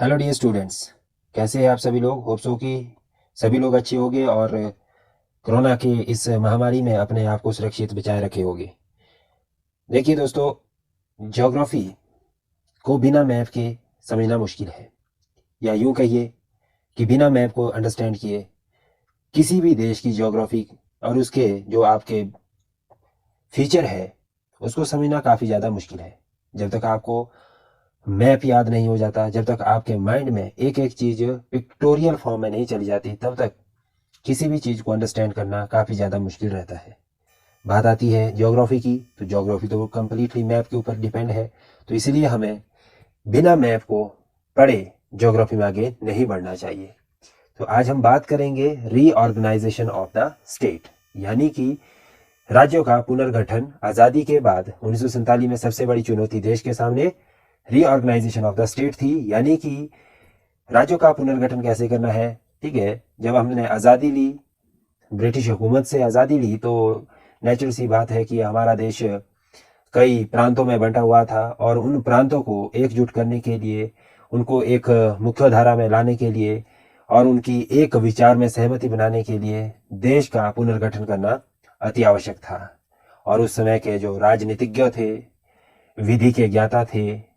Hello dear students, कैसे हैं आप सभी लोग। होप सो कि सभी लोग अच्छे होंगे और कोरोना की इस महामारी में अपने आप को सुरक्षित बचाए रखे होंगे। देखिए दोस्तों, ज्योग्राफी को बिना मैप के समझना मुश्किल है, या यूं कहिए कि बिना मैप को अंडरस्टैंड किए किसी भी देश की ज्योग्राफी और उसके जो आपके फीचर है उसको समझना काफ़ी ज़्यादा मुश्किल है। जब तक आपको मैप याद नहीं हो जाता, जब तक आपके माइंड में एक एक चीज़ पिक्टोरियल फॉर्म में नहीं चली जाती, तब तक किसी भी चीज़ को अंडरस्टैंड करना काफ़ी ज़्यादा मुश्किल रहता है। बात आती है ज्योग्राफी की, तो ज्योग्राफी तो कम्प्लीटली मैप के ऊपर डिपेंड है। तो इसलिए हमें बिना मैप को पढ़े ज्योग्राफी में आगे नहीं बढ़ना चाहिए। तो आज हम बात करेंगे रीऑर्गेनाइजेशन ऑफ द स्टेट, यानी कि राज्यों का पुनर्गठन। आज़ादी के बाद 1947 में सबसे बड़ी चुनौती देश के सामने रीऑर्गेनाइजेशन ऑफ द स्टेट थी, यानी कि राज्यों का पुनर्गठन कैसे करना है। ठीक है, जब हमने आज़ादी ली, ब्रिटिश हुकूमत से आज़ादी ली, तो नेचुरल सी बात है कि हमारा देश कई प्रांतों में बंटा हुआ था और उन प्रांतों को एकजुट करने के लिए, उनको एक मुख्य धारा में लाने के लिए और उनकी एक विचार में सहमति बनाने के लिए देश का पुनर्गठन करना अति आवश्यक था। और उस समय के जो राजनीतिज्ञ थे, विधि के ज्ञाता थे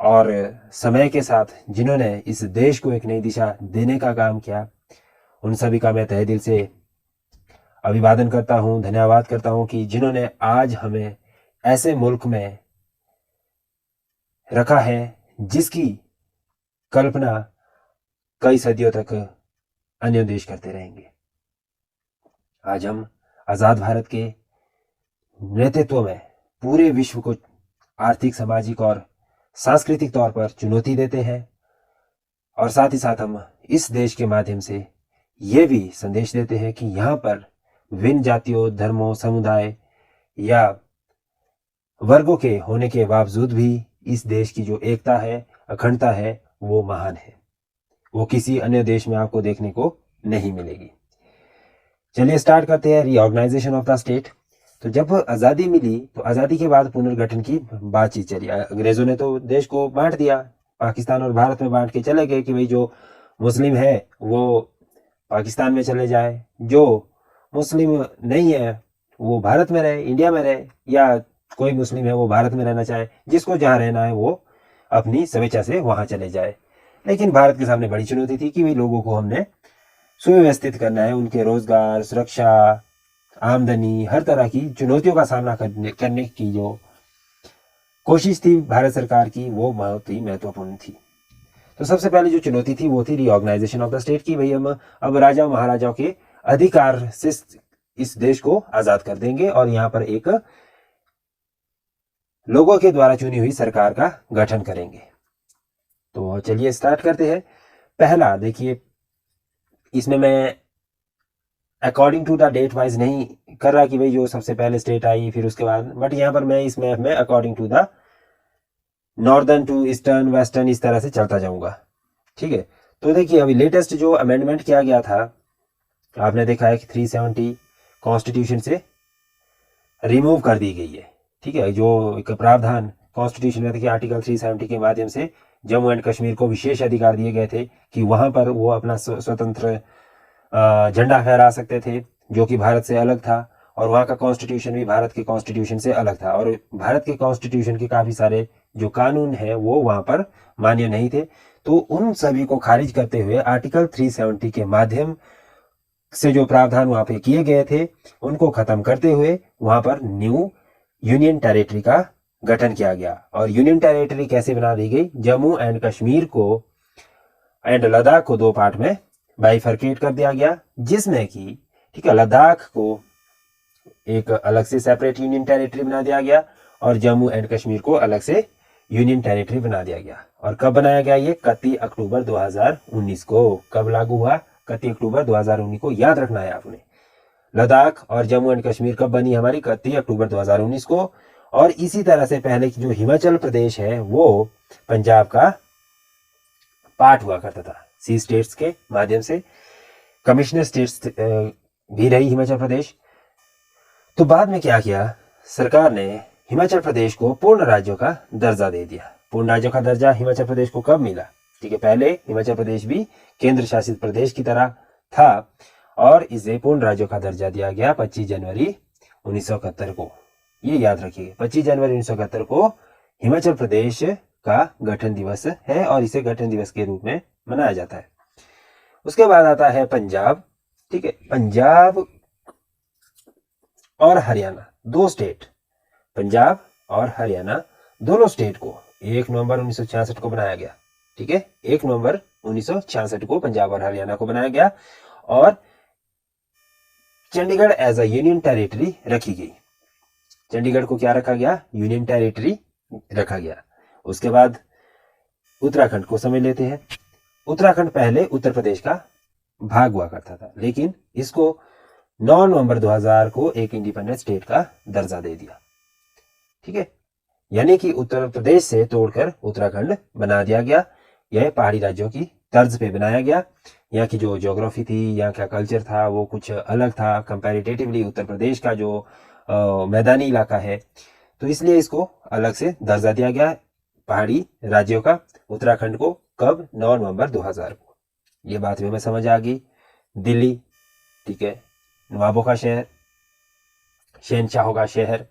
और समय के साथ जिन्होंने इस देश को एक नई दिशा देने का काम किया, उन सभी का मैं तहे दिल से अभिवादन करता हूँ, धन्यवाद करता हूँ कि जिन्होंने आज हमें ऐसे मुल्क में रखा है जिसकी कल्पना कई सदियों तक अन्य देश करते रहेंगे। आज हम आज़ाद भारत के नेतृत्व में पूरे विश्व को आर्थिक, सामाजिक और सांस्कृतिक तौर पर चुनौती देते हैं और साथ ही साथ हम इस देश के माध्यम से ये भी संदेश देते हैं कि यहाँ पर विभिन्न जातियों, धर्मों, समुदाय या वर्गों के होने के बावजूद भी इस देश की जो एकता है, अखंडता है, वो महान है। वो किसी अन्य देश में आपको देखने को नहीं मिलेगी। चलिए स्टार्ट करते हैं रीऑर्गेनाइजेशन ऑफ द स्टेट। तो जब आज़ादी मिली तो आज़ादी के बाद पुनर्गठन की बातचीत चली। अंग्रेजों ने तो देश को बांट दिया, पाकिस्तान और भारत में बांट के चले गए कि भाई जो मुस्लिम है वो पाकिस्तान में चले जाए, जो मुस्लिम नहीं है वो भारत में रहे, इंडिया में रहे, या कोई मुस्लिम है वो भारत में रहना चाहे, जिसको जहाँ रहना है वो अपनी स्वेच्छा से वहाँ चले जाए। लेकिन भारत के सामने बड़ी चुनौती थी कि भाई लोगों को हमने सुव्यवस्थित करना है, उनके रोजगार, सुरक्षा, आमदनी, हर तरह की चुनौतियों का सामना करने की जो कोशिश थी भारत सरकार की, वो बहुत ही महत्वपूर्ण थी। तो सबसे पहले जो चुनौती थी वो थी रीऑर्गेनाइजेशन ऑफ द स्टेट की। भाई हम अब राजा महाराजाओं के अधिकार से इस देश को आजाद कर देंगे और यहाँ पर एक लोगों के द्वारा चुनी हुई सरकार का गठन करेंगे। तो चलिए स्टार्ट करते हैं। पहला देखिए, इसमें मैं according to the date wise नहीं कर रहा कि भाई जो सबसे पहले स्टेट आई फिर उसके बाद, बट यहाँ पर मैं इस मैप में according to the northern to eastern, western, इस तरह से चलता जाऊंगा। ठीक है, तो देखिए अभी लेटेस्ट जो अमेंडमेंट किया गया था, आपने देखा है कि 370 कॉन्स्टिट्यूशन से रिमूव कर दी गई है। ठीक है, जो एक प्रावधान कॉन्स्टिट्यूशन में था कि आर्टिकल 370 के माध्यम से जम्मू एंड कश्मीर को विशेष अधिकार दिए गए थे कि वहां पर वो अपना स्वतंत्र झंडा फहरा सकते थे, जो कि भारत से अलग था, और वहाँ का कॉन्स्टिट्यूशन भी भारत के कॉन्स्टिट्यूशन से अलग था, और भारत के कॉन्स्टिट्यूशन के काफ़ी सारे जो कानून है वो वहाँ पर मान्य नहीं थे। तो उन सभी को खारिज करते हुए आर्टिकल 370 के माध्यम से जो प्रावधान वहाँ पे किए गए थे उनको खत्म करते हुए वहाँ पर न्यू यूनियन टेरिटरी का गठन किया गया। और यूनियन टेरिटरी कैसे बना दी गई, जम्मू एंड कश्मीर को एंड लद्दाख को दो पार्ट में बाइफर्केट कर दिया गया, जिसमें कि ठीक है लद्दाख को एक अलग से सेपरेट यूनियन टेरिटरी बना दिया गया और जम्मू एंड कश्मीर को अलग से यूनियन टेरिटरी बना दिया गया। और कब बनाया गया ये, 31 अक्टूबर 2019 को। कब लागू हुआ, 31 अक्टूबर 2019 को, याद रखना है आपने। लद्दाख और जम्मू एंड कश्मीर कब बनी हमारी, 31 अक्टूबर 2019 को। और इसी तरह से पहले की जो हिमाचल प्रदेश है वो पंजाब का पार्ट हुआ करता था। सी स्टेट्स के माध्यम से कमिश्नर स्टेट्स भी रही हिमाचल प्रदेश। तो बाद में क्या किया, सरकार ने हिमाचल प्रदेश को पूर्ण राज्यों का दर्जा दे दिया। पूर्ण राज्यों का दर्जा हिमाचल प्रदेश को कब मिला, ठीक है, पहले हिमाचल प्रदेश भी केंद्र शासित प्रदेश की तरह था और इसे पूर्ण राज्यों का दर्जा दिया गया 25 जनवरी 1971 को। ये याद रखिए, 25 जनवरी 1971 को हिमाचल प्रदेश का गठन दिवस है और इसे गठन दिवस के रूप में मनाया जाता है। उसके बाद आता है पंजाब। ठीक है, पंजाब और हरियाणा, दो स्टेट, पंजाब और हरियाणा दोनों स्टेट को 1 नवंबर 1966 को बनाया गया। ठीक है, 1 नवंबर 1966 को पंजाब और हरियाणा को बनाया गया और Chandigarh as a union territory रखी गई। चंडीगढ़ को क्या रखा गया? यूनियन टेरिटरी रखा गया। उसके बाद उत्तराखंड को समझ लेते हैं। उत्तराखंड पहले उत्तर प्रदेश का भाग हुआ करता था, लेकिन इसको 9 नवंबर 2000 को एक इंडिपेंडेंट स्टेट का दर्जा दे दिया। ठीक है, यानी कि उत्तर प्रदेश से तोड़कर उत्तराखंड बना दिया गया। यह पहाड़ी राज्यों की तर्ज पे बनाया गया। यहाँ की जो ज्योग्राफी थी, यहाँ का कल्चर था, वो कुछ अलग था कंपैरेटिवली उत्तर प्रदेश का जो मैदानी इलाका है, तो इसलिए इसको अलग से दर्जा दिया गया पहाड़ी राज्यों का, उत्तराखंड को। कब? 9 नवंबर 2000 को। ये बात में समझ आ गई। दिल्ली, ठीक है, नवाबों का शहर, शहनशाहों का शहर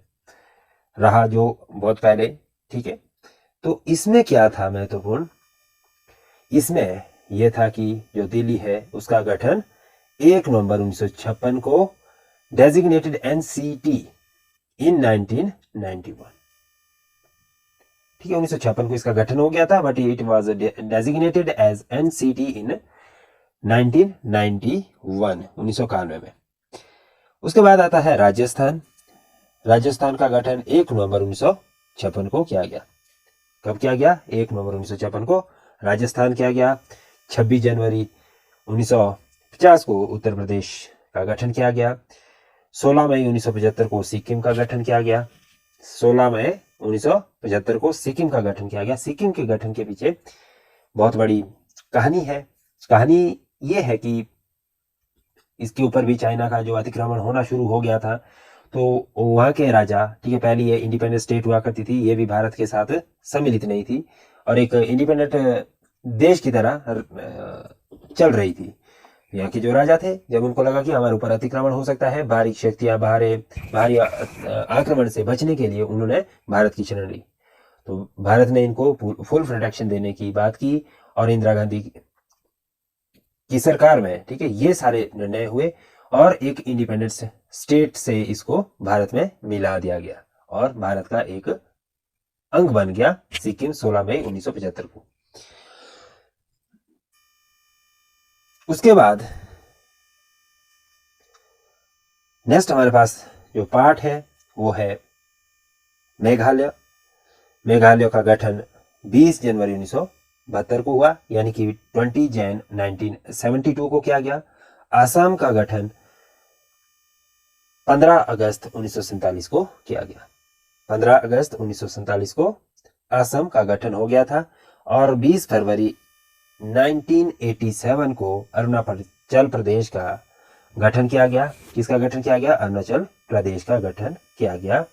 रहा जो बहुत पहले। ठीक है, तो इसमें क्या था महत्वपूर्ण? इसमें यह था कि जो दिल्ली है उसका गठन 1 नवंबर 1956 को डेजिग्नेटेड एनसीटी इन 1991। ठीक है, 1956 को इसका गठन हो गया था, but it was designated as NCT in 1991 में। उसके बाद आता है राजस्थान। राजस्थान का गठन 1 नवंबर 1956 को किया गया। कब किया गया? 1 नवंबर 1956 को राजस्थान किया गया। 26 जनवरी 1950 को उत्तर प्रदेश का गठन किया गया। 16 मई 1975 को सिक्किम का गठन किया गया। 16 मई 1975 को सिक्किम का गठन किया गया। सिक्किम के गठन के पीछे बहुत बड़ी कहानी है। कहानी ये है कि इसके ऊपर भी चाइना का जो अतिक्रमण होना शुरू हो गया था, तो वहां के राजा, ठीक है, पहले ये इंडिपेंडेंट स्टेट हुआ करती थी, ये भी भारत के साथ सम्मिलित नहीं थी और एक इंडिपेंडेंट देश की तरह चल रही थी। यहाँ के जो राजा थे, जब उनको लगा कि हमारे ऊपर अतिक्रमण हो सकता है, बाहरी शक्तियां, बाहरी आक्रमण से बचने के लिए उन्होंने भारत की शरण ली। तो भारत ने इनको फुल प्रोटेक्शन देने की बात की और इंदिरा गांधी की सरकार में, ठीक है, ये सारे निर्णय हुए और एक इंडिपेंडेंट स्टेट से इसको भारत में मिला दिया गया और भारत का एक अंग बन गया सिक्किम 16 मई 1975 को। उसके बाद नेक्स्ट हमारे पास जो पार्ट है वो है मेघालय। मेघालय का गठन 20 जनवरी 1972 को हुआ, यानी कि 20 जैन 1972 को किया गया। आसाम का गठन 15 अगस्त 1947 को किया गया। 15 अगस्त 1947 को असम का गठन हो गया था और 20 फरवरी 1987 को अरुणाचल प्रदेश का गठन किया गया। किसका गठन किया गया? अरुणाचल प्रदेश का गठन किया गया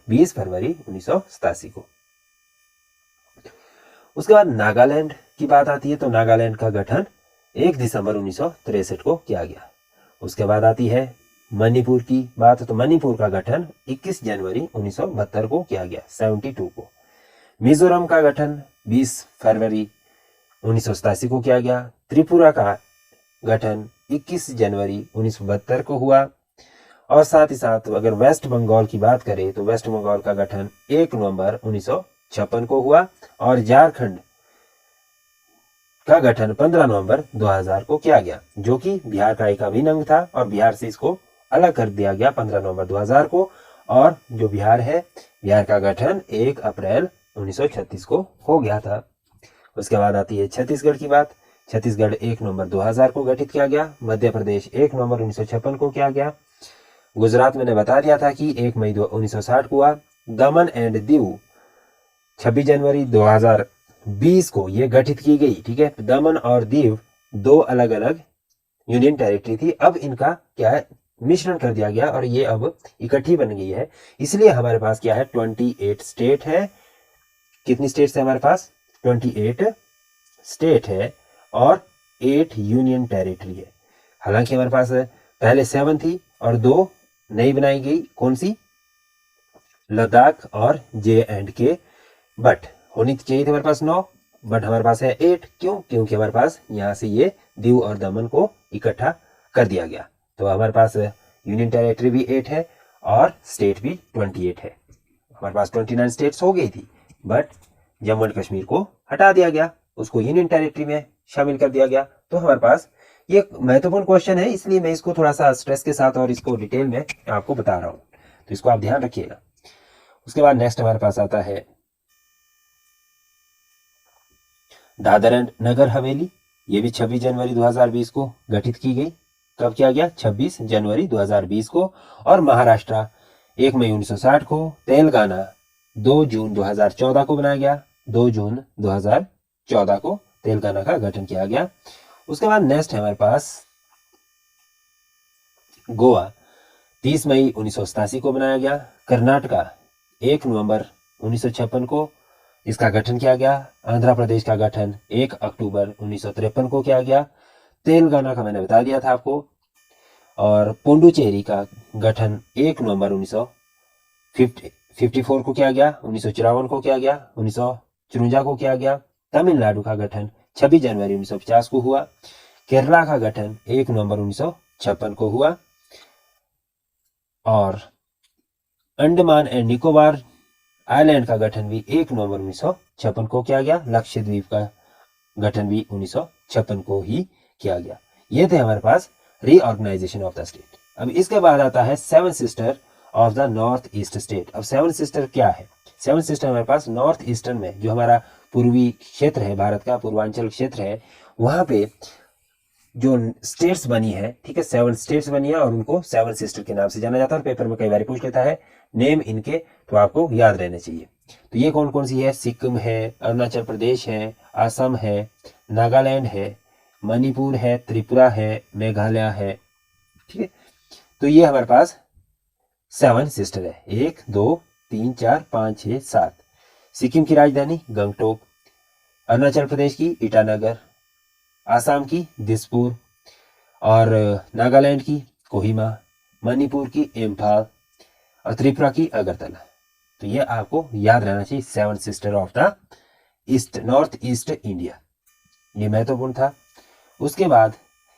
20 फरवरी 1987 को। उसके बाद नागालैंड की बात आती है, तो नागालैंड का गठन 1 दिसंबर 1963 को किया गया। उसके बाद आती है मणिपुर की बात, तो मणिपुर का गठन 21 जनवरी 1972 को किया गया, 72 को। मिजोरम का गठन 20 फरवरी 1987 को किया गया। त्रिपुरा का गठन 21 जनवरी 1972 को हुआ और साथ ही साथ अगर वेस्ट बंगाल की बात करें तो वेस्ट बंगाल का गठन 1 नवंबर 1956 को हुआ और झारखंड का गठन 15 नवंबर 2000 को किया गया, जो कि बिहार का एक अभिन्न अंग था और बिहार से इसको अलग कर दिया गया 15 नवंबर 2000 को। और जो बिहार है, बिहार का गठन 1 अप्रैल 1936 को हो गया था। उसके बाद आती है छत्तीसगढ़ की बात। छत्तीसगढ़ 1 नवंबर 2000 को गठित किया गया। मध्य प्रदेश 1 नवंबर 1956 को किया गया। गुजरात मैंने बता दिया था कि 1 मई 1960 को हुआ। दमन एंड दीव 26 जनवरी 2020 को ये गठित की गई। ठीक है, दमन और दीव दो अलग अलग यूनियन टेरिटरी थी, अब इनका क्या है, मिश्रण कर दिया गया और ये अब इकट्ठी बन गई है। इसलिए हमारे पास क्या है, 28 स्टेट है। कितनी स्टेट्स है हमारे पास? 28 स्टेट है और 8 यूनियन टेरिटरी है। हालांकि हमारे पास पहले 7 थी और 2 नई बनाई गई, कौन सी, लद्दाख और J&K, बट होनी चाहिए थी हमारे पास 9, बट हमारे पास है 8। क्यों? क्योंकि हमारे पास यहाँ से ये दीव और दमन को इकट्ठा कर दिया गया। तो हमारे पास यूनियन टेरिटरी भी 8 है और स्टेट भी 28 है। हमारे पास 29 स्टेट्स हो गई थी, बट जम्मू एंड कश्मीर को हटा दिया गया, उसको यूनियन टेरिटरी में शामिल कर दिया गया। तो हमारे पास ये महत्वपूर्ण क्वेश्चन है, इसलिए मैं इसको थोड़ा सा स्ट्रेस के साथ और इसको डिटेल में आपको बता रहा हूँ, तो इसको आप ध्यान रखिएगा। उसके बाद नेक्स्ट हमारे पास आता है दादर एंड नगर हवेली। ये भी 26 जनवरी 2020 को गठित की गई। कब किया गया? 26 जनवरी 2020 को। और महाराष्ट्र 1 मई 1960 को। तेलंगाना 2 जून 2014 को बनाया गया। 2 जून 2014 को तेलंगाना का गठन किया गया। उसके बाद नेक्स्ट है हमारे पास गोवा 30 मई 1987 को बनाया गया। कर्नाटका 1 नवंबर 1956 को इसका गठन किया गया। आंध्र प्रदेश का गठन 1 अक्टूबर 1953 को किया गया। तेलंगाना का मैंने बता दिया था आपको। और पुडुचेरी का गठन 1 नवंबर 1954 को किया गया। 1954 को किया गया। 1954 को किया गया। तमिलनाडु का गठन 26 जनवरी 1950 को हुआ। केरला का गठन 1 नवंबर 1956 को हुआ। और अंडमान एंड निकोबार आइलैंड का गठन भी 1 नवंबर 1956 को किया गया। लक्षद्वीप का गठन भी 1956 को ही किया गया। ये थे हमारे पास रीऑर्गेनाइजेशन ऑफ द स्टेट। अब इसके बाद आता है 7 sister of the north east state. अब 7 सिस्टर क्या है? 7 सिस्टर हमारे पास नॉर्थ ईस्टर्न में, जो हमारा पूर्वी क्षेत्र है, भारत का पूर्वांचल क्षेत्र है, वहां पे जो स्टेट्स बनी है, ठीक है, 7 स्टेट्स बनी है और उनको 7 सिस्टर के नाम से जाना जाता है। और पेपर में कई बार पूछ लेता है नेम इनके, तो आपको याद रहने चाहिए। तो ये कौन कौन सी है? सिक्किम है, अरुणाचल प्रदेश है, असम है, नागालैंड है, मणिपुर है, त्रिपुरा है, मेघालय है, ठीक है। तो ये हमारे पास 7 सिस्टर है। 1 2 3 4 5 6 7। सिक्किम की राजधानी गंगटोक, अरुणाचल प्रदेश की ईटानगर, आसाम की दिसपुर, और नागालैंड की कोहिमा, मणिपुर की इम्फाल और त्रिपुरा की अगरतला। तो ये आपको याद रहना चाहिए 7 sister of the east, north east India. ये महत्वपूर्ण था। उसके बाद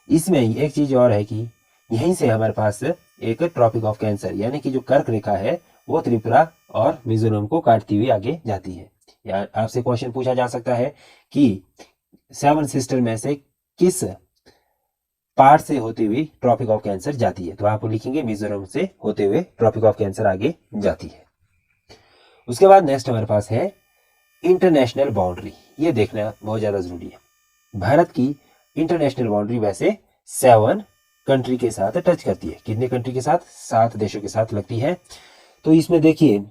इसमें एक चीज और है कि यहीं से हमारे पास एक ट्रॉपिक ऑफ कैंसर, यानी कि जो कर्क रेखा है, वो त्रिपुरा और मिजोरम को काटती हुई आगे जाती है। या आपसे क्वेश्चन पूछा जा सकता है कि 7 सिस्टर में से किस पार्ट से होती हुई ट्रॉपिक ऑफ कैंसर जाती है? तो आप लिखेंगे मिजोरम से होते हुए ट्रॉपिक ऑफ कैंसर आगे जाती है। उसके बाद नेक्स्ट हमारे पास है इंटरनेशनल बाउंड्री। ये देखना बहुत ज्यादा जरूरी है। भारत की इंटरनेशनल बाउंड्री वैसे 7 कंट्री के साथ टच करती है। कितने कंट्री के साथ? 7 देशों के साथ लगती है। तो इसमें देखिए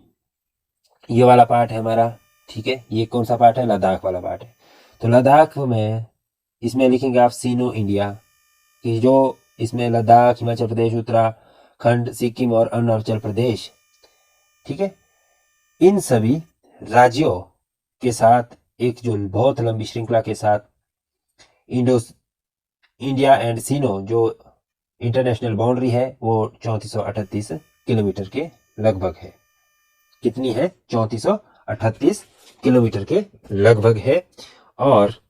ये वाला पार्ट है हमारा, ठीक है। ये कौन सा पार्ट है? लद्दाख वाला पार्ट है। तो लद्दाख में इसमें लिखेंगे आप सीनो इंडिया, कि जो इसमें लद्दाख, हिमाचल प्रदेश, उत्तराखंड, सिक्किम और अरुणाचल प्रदेश, ठीक है, इन सभी राज्यों के साथ एक जो बहुत लंबी श्रृंखला के साथ इंडिया एंड सीनो जो इंटरनेशनल बाउंड्री है वो 3438 किलोमीटर के लगभग है। कितनी है? 3438 किलोमीटर के लगभग है। और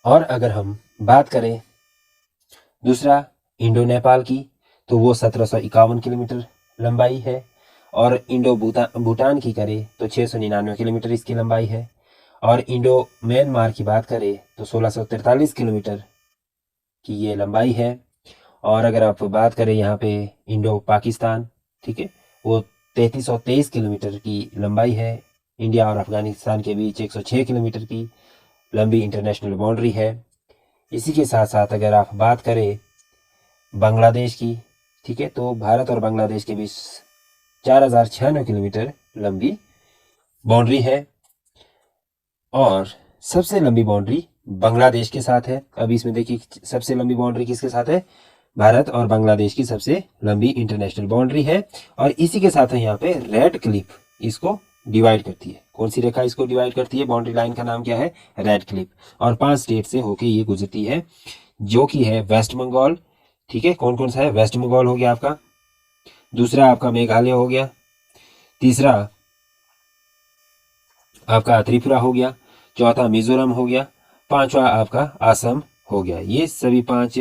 अगर हम बात करें दूसरा इंडो नेपाल की, तो वो 1751 किलोमीटर लंबाई है। और इंडो भूटान की करें तो 699 किलोमीटर इसकी लंबाई है। और इंडो म्यांमार की बात करें तो 1643 किलोमीटर की ये लंबाई है। और अगर आप बात करें यहाँ पे इंडो पाकिस्तान, ठीक है, वो 3323 किलोमीटर की लंबाई है। इंडिया और अफगानिस्तान के बीच 106 किलोमीटर की लंबी इंटरनेशनल बाउंड्री है। इसी के साथ साथ अगर आप बात करें बांग्लादेश की, ठीक है, तो भारत और बांग्लादेश के बीच 4096 किलोमीटर लंबी बाउंड्री है। और सबसे लंबी बाउंड्री बांग्लादेश के साथ है। अब इसमें देखिए सबसे लंबी बाउंड्री किसके साथ है? भारत और बांग्लादेश की सबसे लंबी इंटरनेशनल बाउंड्री है। और इसी के साथ यहाँ पे रेड क्लिफ इसको डिवाइड करती है। कौन सी रेखा इसको डिवाइड करती है? बाउंड्री लाइन का नाम क्या है? Red Cliff. और 5 स्टेट से होके ये गुजरती है, जो कि है वेस्ट बंगाल। ठीक है, कौन कौन सा है? वेस्ट बंगाल हो गया आपका, दूसरा आपका मेघालय हो गया, तीसरा आपका त्रिपुरा हो गया, चौथा मिजोरम हो गया, पांचवा आपका असम हो गया। ये सभी 5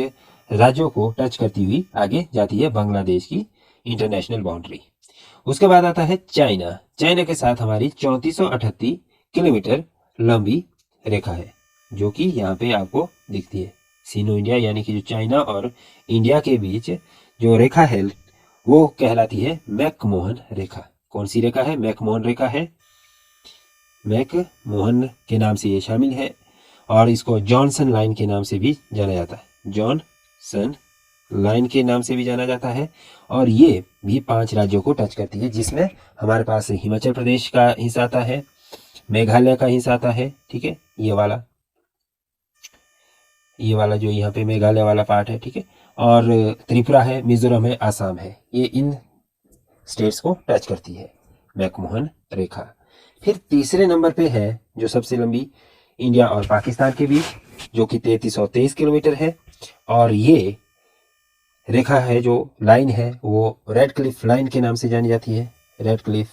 राज्यों को टच करती हुई आगे जाती है बांग्लादेश की इंटरनेशनल बाउंड्री। उसके बाद आता है चाइना। चाइना के साथ हमारी 3438 किलोमीटर लंबी रेखा है, जो कि यहाँ पे आपको दिखती है। सीनो इंडिया यानी कि जो चाइना और इंडिया के बीच जो रेखा है वो कहलाती है मैकमोहन रेखा। कौन सी रेखा है? मैकमोहन रेखा है। मैकमोहन के नाम से ये शामिल है और इसको जॉनसन लाइन के नाम से भी जाना जाता है। जॉनसन लाइन के नाम से भी जाना जाता है। और ये भी 5 राज्यों को टच करती है, जिसमें हमारे पास हिमाचल प्रदेश का हिस्सा आता है, मेघालय का हिस्सा आता है। ठीक है, ये वाला जो यहाँ पे मेघालय वाला पार्ट है। ठीक है, और त्रिपुरा है, मिजोरम है, आसाम है। ये इन स्टेट्स को टच करती है मैकमोहन रेखा। फिर तीसरे नंबर पे है जो सबसे लंबी, इंडिया और पाकिस्तान के बीच, जो कि 3323 किलोमीटर है। और ये रेखा है, जो लाइन है, वो रेड क्लिफ लाइन के नाम से जानी जाती है। रेड क्लिफ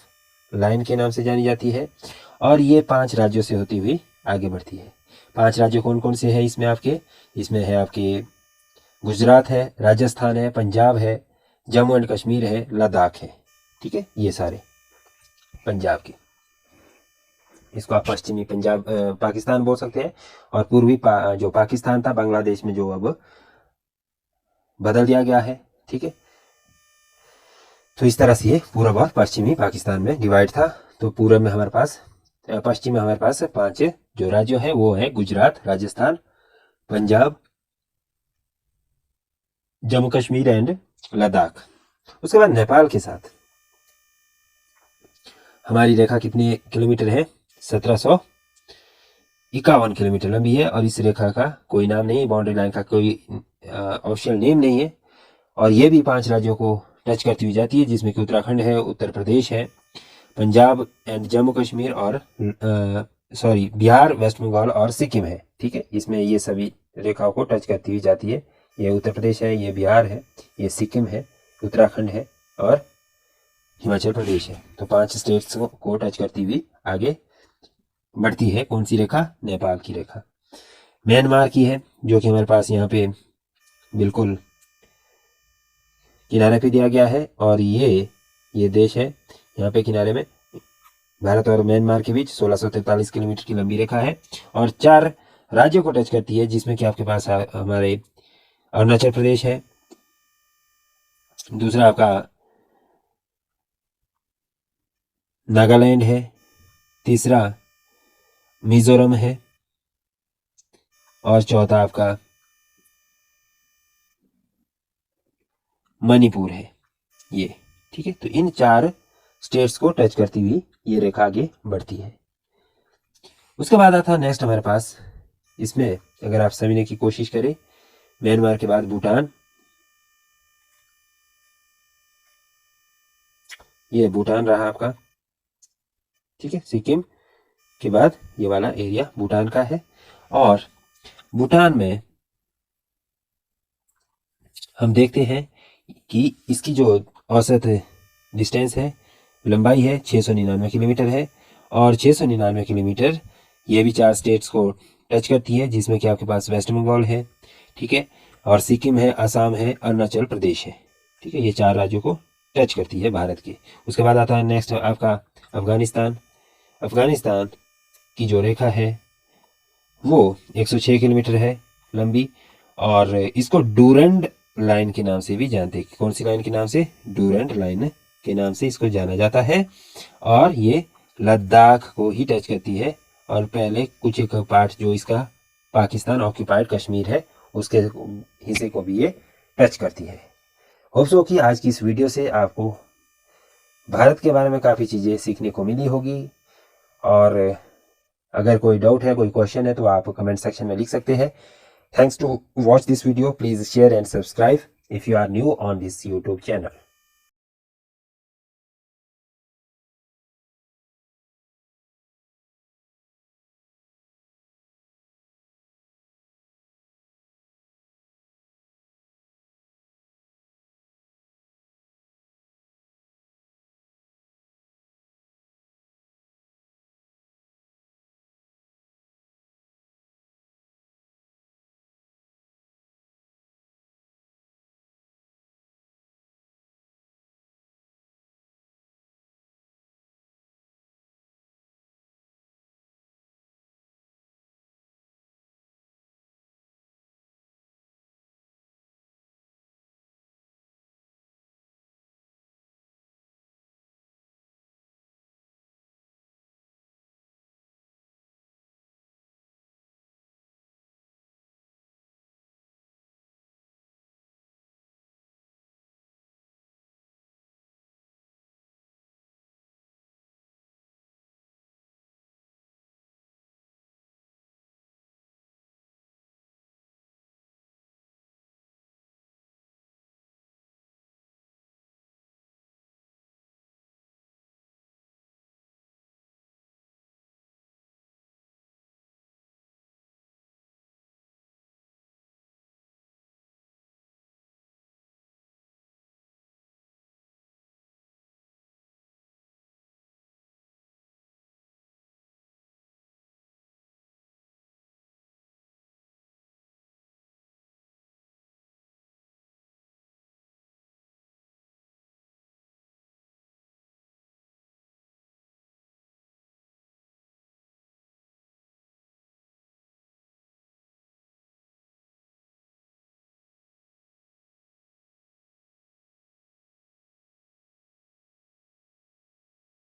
लाइन के नाम से जानी जाती है। और ये 5 राज्यों से होती हुई आगे बढ़ती है। 5 राज्य कौन कौन से हैं इसमें आपके? इसमें है आपके गुजरात है, राजस्थान है, पंजाब है, जम्मू एंड कश्मीर है, लद्दाख है। ठीक है, ये सारे पंजाब के, इसको आप पश्चिमी पंजाब पाकिस्तान बोल सकते हैं। और पूर्वी जो पाकिस्तान था बांग्लादेश में, जो अब बदल दिया गया है। ठीक है, तो इस तरह से ये पूर्व और पश्चिमी पाकिस्तान में डिवाइड था। तो पूर्व में हमारे पास, पश्चिम में हमारे पास 5 जो राज्य है वो है गुजरात, राजस्थान, पंजाब, जम्मू कश्मीर एंड लद्दाख। उसके बाद नेपाल के साथ हमारी रेखा कितनी किलोमीटर है? 1751 किलोमीटर लंबी है। और इस रेखा का कोई नाम नहीं है, बाउंड्री लाइन का कोई ऑफिशियल नेम नहीं है। और ये भी 5 राज्यों को टच करती हुई जाती है, जिसमें कि उत्तराखंड है, उत्तर प्रदेश है, पंजाब एंड जम्मू कश्मीर और बिहार, वेस्ट बंगाल और सिक्किम है। ठीक है, इसमें ये सभी रेखाओं को टच करती हुई जाती है। ये उत्तर प्रदेश है, ये बिहार है, ये सिक्किम है, उत्तराखंड है और हिमाचल प्रदेश है। तो 5 स्टेट्स को टच करती हुई आगे बढ़ती है। कौन सी रेखा? नेपाल की रेखा। म्यांमार की है, जो कि हमारे पास यहाँ पे बिल्कुल किनारे पे दिया गया है। और ये देश है, यहाँ पे किनारे में भारत और म्यांमार के बीच 1643 किलोमीटर की लंबी रेखा है। और 4 राज्यों को टच करती है, जिसमें कि आपके पास हमारे अरुणाचल प्रदेश है, दूसरा आपका नागालैंड है, तीसरा मिजोरम है और चौथा आपका मणिपुर है ये। ठीक है, तो इन 4 स्टेट्स को टच करती हुई ये रेखा आगे बढ़ती है। उसके बाद आता है नेक्स्ट हमारे पास, इसमें अगर आप समझने की कोशिश करें, म्यांमार के बाद भूटान, ये भूटान रहा आपका। ठीक है, सिक्किम के बाद ये वाला एरिया भूटान का है। और भूटान में हम देखते हैं कि इसकी जो औसत डिस्टेंस है, लंबाई है, 699 किलोमीटर है। और 699 किलोमीटर ये भी 4 स्टेट्स को टच करती है, जिसमें कि आपके पास वेस्ट बंगाल है, ठीक है, और सिक्किम है, असम है, अरुणाचल प्रदेश है। ठीक है, ये 4 राज्यों को टच करती है भारत के। उसके बाद आता है नेक्स्ट आपका अफगानिस्तान। अफगानिस्तान की जो रेखा है वो 106 किलोमीटर है लंबी। और इसको डूरंड लाइन के नाम से भी जानते हैं। कौन सी लाइन के नाम से? डूरंड लाइन के नाम से इसको जाना जाता है। और ये लद्दाख को ही टच करती है। और पहले कुछ एक पार्ट जो इसका पाकिस्तान ऑक्यूपाइड कश्मीर है, उसके हिस्से को भी ये टच करती है। होप सो कि आज की इस वीडियो से आपको भारत के बारे में काफ़ी चीज़ें सीखने को मिली होगी। और अगर कोई डाउट है, कोई क्वेश्चन है, तो आप कमेंट सेक्शन में लिख सकते हैं। Thanks to watch this video. Please share and subscribe. if you are new on this YouTube channel.